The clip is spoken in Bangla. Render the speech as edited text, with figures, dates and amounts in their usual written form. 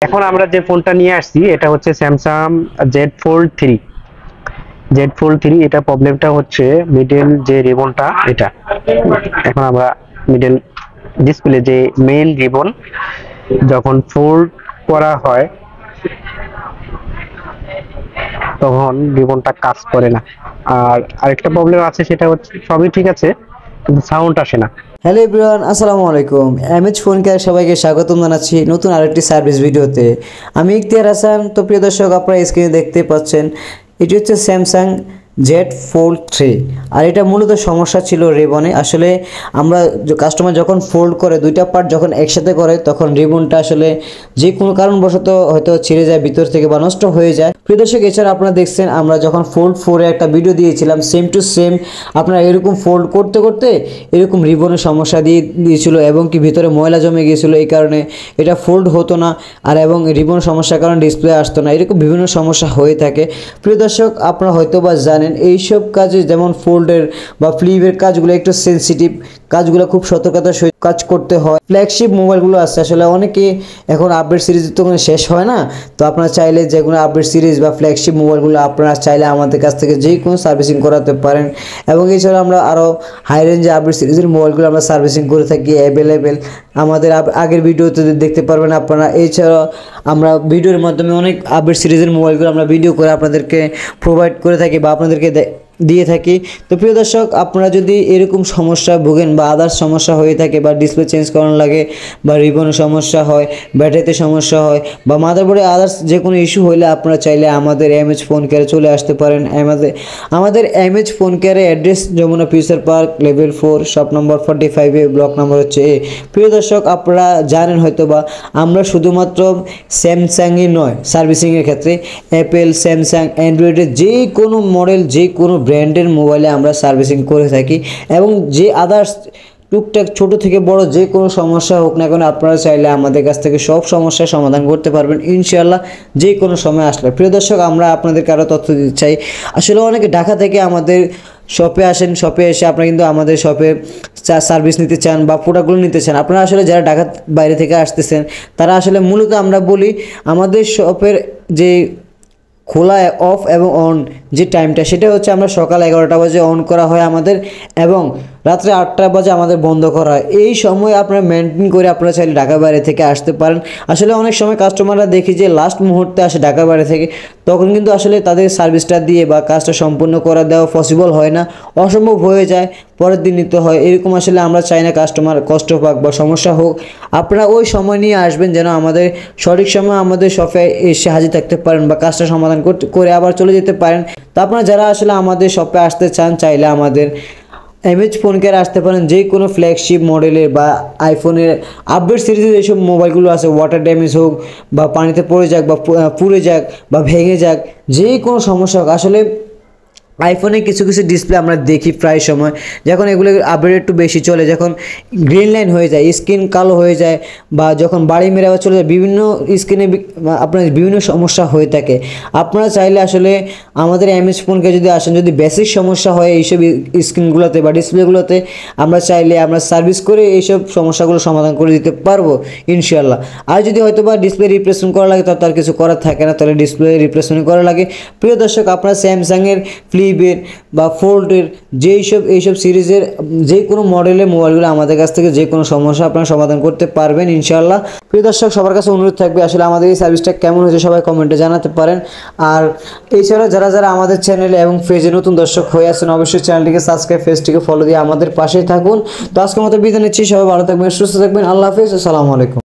এখন আমরা যে ফোনটা নিয়ে আসছি এটা হচ্ছে Samsung Z fold three. Z fold three, এটা প্রবলেমটা হচ্ছে মিডল যে রিবনটা এটা। এখন আমরা মিডল ডিসপ্লে যে মেইন রিবন যখন ফোল্ড করা হয় তখন রিবনটা কাজ করে না। আর আরেকটা প্রবলেম আছে, সেটা হচ্ছে সবই ঠিক আছে কিন্তু সাউন্ড আসে না। হ্যালো এভরিওয়ান, আসসালামু আলাইকুম। এমএচ ফোন কেয়ার সবাইকে স্বাগতম জানাচ্ছি নতুন আরেকটি সার্ভিস ভিডিওতে। আমি ইখতিয়ার হাসান। তো প্রিয় দর্শক, আপনারা স্ক্রিনে দেখতে পাচ্ছেন এটি হচ্ছে স্যামসাং জেড ফোল্ড থ্রি। আর এটা মূলত সমস্যা ছিল রিবনে। আসলে আমরা কাস্টমার যখন ফোল্ড করে দুইটা পার্ট যখন একসাথে করে তখন রিবনটা আসলে যে কোনো কারণবশত হয়তো ছিঁড়ে যায় ভিতর থেকে বা নষ্ট হয়ে যায়। প্রিয় দর্শক, এছাড়া আপনারা দেখছেন আমরা যখন ফোল্ড ফোরে একটা ভিডিও দিয়েছিলাম, সেম টু সেম আপনারা এরকম ফোল্ড করতে করতে এরকম রিবনের সমস্যা দিয়েছিল এবং কি ভিতরে ময়লা জমে গিয়েছিল, এই কারণে এটা ফোল্ড হতো না। আর এবং রিবন সমস্যার কারণে ডিসপ্লে আসতো না, এরকম বিভিন্ন সমস্যা হয়ে থাকে। প্রিয় দর্শক, আপনারা হয়তো বা জানেন এইসব কাজে যেমন ফোল্ডের বা ফ্লিপের কাজগুলো একটু সেন্সিটিভ, কাজগুলো খুব সতর্কতার সহিত কাজ করতে হয়। ফ্ল্যাগশিপ মোবাইলগুলো আছে, আসলে অনেকে এখন আপডেট সিরিজ তো শেষ হয় না। তো আপনারা চাইলে যেগুলো আপডেট সিরিজ বা ফ্ল্যাগশিপ মোবাইলগুলো আপনারা চাইলে আমাদের কাছ থেকে যে কোনো সার্ভিসিং করাতে পারেন। এবং এছাড়া আমরা আরও হাই রেঞ্জে আপডেট সিরিজের মোবাইলগুলো আমরা সার্ভিসিং করে থাকি অ্যাভেলেবেল। আমাদের আগের ভিডিওতে দেখতে পারবেন আপনারা। এছাড়া আমরা ভিডিওর মাধ্যমে অনেক আপডেট সিরিজের মোবাইলগুলো আমরা ভিডিও করে আপনাদেরকে প্রোভাইড করে থাকি বা আপনাদেরকে দিয়ে থাকি। তো প্রিয় দর্শক, আপনারা যদি এরকম সমস্যা ভোগেন বা আদার্স সমস্যা হয়ে থাকে বা ডিসপ্লে চেঞ্জ করানো লাগে বা রিবনের সমস্যা হয়, ব্যাটারিতে সমস্যা হয় বা মাদারবোর্ডে আদার্স যে কোনো ইস্যু হলে আপনারা চাইলে আমাদের এমএচ ফোন কেয়ারে চলে আসতে পারেন। আমাদের এমএচ ফোন কেয়ারের address Jamuna Future Park level 4 shop নম্বর 45 ব্লক নম্বর হচ্ছে এ। প্রিয় দর্শক, আপনারা জানেন হয়তো বা আমরা শুধুমাত্র স্যামসাংই নয়, সার্ভিসিংয়ের ক্ষেত্রে অ্যাপেল, স্যামসাং, অ্যান্ড্রয়েডের যে কোনো মডেল, যে কোনো ব্র্যান্ডের মোবাইলে আমরা সার্ভিসিং করে থাকি। এবং যে আদার্স টুকটাক ছোট থেকে বড় যে কোনো সমস্যা হোক না কেন, আপনারা চাইলে আমাদের কাছ থেকে সব সমস্যার সমাধান করতে পারবেন ইনশাআল্লাহ, যে কোনো সময় আসলে। প্রিয় দর্শক, আমরা আপনাদেরকে আরও তথ্য দিতে চাই। আসলে অনেকে ঢাকা থেকে আমাদের শপে আসেন, শপে এসে আপনারা কিন্তু আমাদের শপে সার্ভিস নিতে চান বা প্রোডাক্টগুলো নিতে চান। আপনারা আসলে যারা ঢাকার বাইরে থেকে আসতেছেন তারা আসলে মূলত আমরা বলি আমাদের শপের যে খোলা অফ এবং অন যে টাইমটা, সেটা হচ্ছে আমরা সকাল 11টা বাজে অন করা হয় আমাদের এবং রাত্রে 8টা বাজে আমাদের বন্ধ করা হয়। এই সময় আপনারা মেনটেন করে আপনারা চাইলে ঢাকার বাইরে থেকে আসতে পারেন। আসলে অনেক সময় কাস্টমাররা দেখি যে লাস্ট মুহূর্তে আসে ঢাকার বাইরে থেকে, তখন কিন্তু আসলে তাদের সার্ভিসটা দিয়ে বা কাজটা সম্পূর্ণ করে দেওয়া পসিবল হয় না, অসম্ভব হয়ে যায়, পরের দিন নিতে হয়। এরকম আসলে আমরা চাই না কাস্টমার কষ্ট পাক বা সমস্যা হোক। আপনারা ওই সময় নিয়ে আসবেন যেন আমাদের সঠিক সময় আমাদের শপে এসে হাজির থাকতে পারেন বা কাজটা সমাধান করে আবার চলে যেতে পারেন। তো আপনারা যারা আসলে আমাদের শপে আসতে চান চাইলে আমাদের এমএচ ফোন কেয়ারে আসতে পারেন। যে কোনো ফ্ল্যাগশিপ মডেলের বা আইফোনের আপডেট সিরিজের এইসব মোবাইলগুলো আছে, ওয়াটার ড্যামেজ হোক বা পানিতে পড়ে যাক বা পুড়ে যাক বা ভেঙে যাক, যে কোনো সমস্যা হোক। আসলে আইফোনে কিছু কিছু ডিসপ্লে আমরা দেখি প্রায় সময় যখন এগুলো আপডেট একটু বেশি চলে, যখন গ্রিন লাইন হয়ে যায়, স্ক্রিন কালো হয়ে যায় বা যখন বাড়ি মেরে আবার চলে যায়, বিভিন্ন স্ক্রিনে আপনার বিভিন্ন সমস্যা হয়ে থাকে। আপনারা চাইলে আসলে আমাদের এমএচ ফোনকে যদি আসেন, যদি বেসিক সমস্যা হয় এইসব স্ক্রিনগুলোতে বা ডিসপ্লেগুলোতে, আমরা চাইলে আমরা সার্ভিস করে এইসব সমস্যাগুলো সমাধান করে দিতে পারবো ইনশাআল্লাহ। আর যদি হয়তো বা ডিসপ্লে রিপ্লেসমেন্ট করা লাগে তার কিছু করার থাকে না, তাহলে ডিসপ্লে রিপ্লেসমেন্ট করা লাগে। প্রিয় দর্শক, আপনারা স্যামসাংয়ের ফ্লিপের বা ফোল্ডের এইসব সিরিজের যে কোনো মডেলের মোবাইলগুলো আমাদের কাছ থেকে যে কোনো সমস্যা আপনারা সমাধান করতে পারবেন ইনশাআল্লাহ। প্রিয় দর্শক, সবার কাছে অনুরোধ থাকবে আসলে আমাদের এই সার্ভিসটা কেমন হয়েছে সবাই কমেন্টে জানাতে পারেন। আর এছাড়া যারা যারা আমাদের চ্যানেলে এবং পেজে নতুন দর্শক হয়ে আসছেন, অবশ্যই চ্যানেলটিকে সাবস্ক্রাইব, পেজটিকে ফলো দিয়ে আমাদের পাশেই থাকুন। তো আজকের মতো বিদায় নিচ্ছি, সবাই ভালো থাকবেন, সুস্থ থাকবেন। আল্লাহ হাফিজ, আসসালামু আলাইকুম।